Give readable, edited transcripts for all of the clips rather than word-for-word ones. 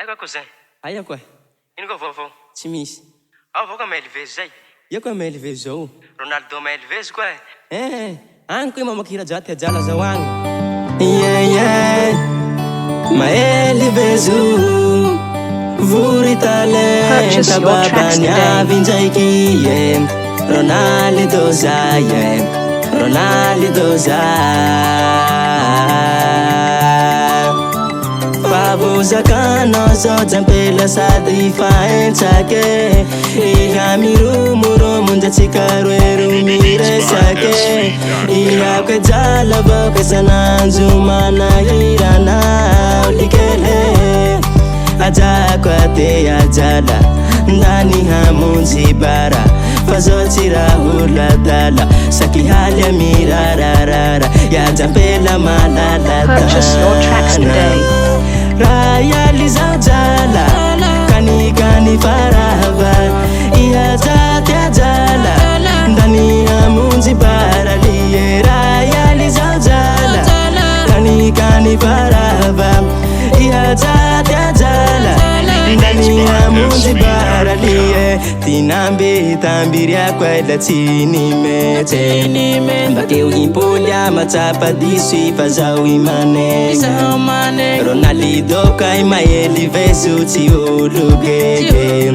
Aia cos'è? Aia qua. Ino ko vovô? Tsy misy. Avô ka Melvezy zay. Ia koa Melvezy zao. Ronaldo Melvezy koa e. Agny koa mamakira jaty ajala zao agny. Yeah. Melvezy vuri talenta babany avy indraiky Ronaldo zay Ronaldo zay Favozakanao zao jampela sady fahentsake Iha miromorondratsika roe miresake Iha koe jala boka sananjo manahiranao likele Ajako ate ajala ndani hamunzi bara Fazoti rahula dala Saki halia mirararara Ya jampela malala Purchase your tracks today. Raya liza jala Kani kani farava Iha jate ajala ndani hamunzi bara Liye raya liza jala Kani kani farava Iha jate ajala ndani hamunzi bara Liye tinambe tambiria kwela chini mete Mbakeu impolya matsapa diso ifazao imane Ronaldo kai Melvezy tsy ologege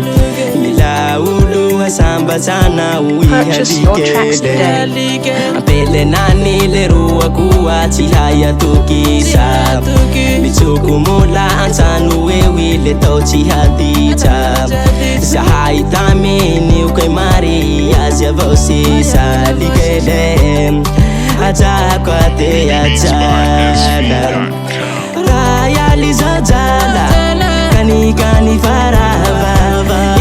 Mila ulu hasamba sana uihalikele Ampele nani leroa kuwa tsy haya tokisa Mitsoko mola antsano wewile tao tsy haditra Zahay tamini ukay mari azy avao sisa likele Ajako ate ajala Raya liza jala Kani kani farava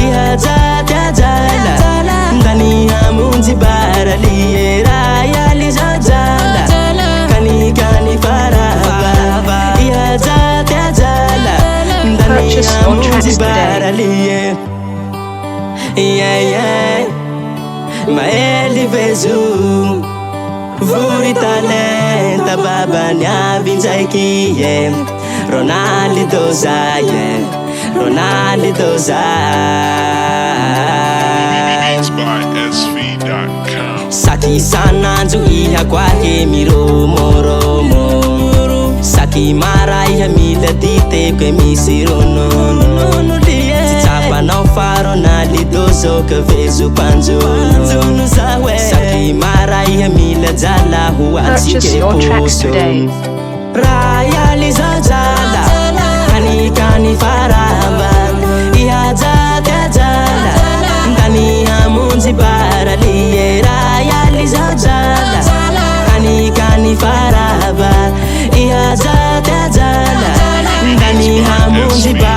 Iha jate ajala ndani hamunzi bara Liye raya liza jala Kani kani farava Iha jate ajala ndani hamunzi bara Liye Yeah Melvezy vuri talenta babany avy indraiky Ronaldo zay Ronaldo zay Saki isanandro iha kwake miromoromo Saki mara iha mila dite kwe misy ronono Tsapanao fa Ronaldo zao ka vezo panjono Saki mara iha mila jala Purchase your tracks today. Raya liza jala Kani kani farava Iha jate ajala ndani hamunzi bara Liye raya liza jala Kani kani farava Iha jate ajala ndani hamunzi bara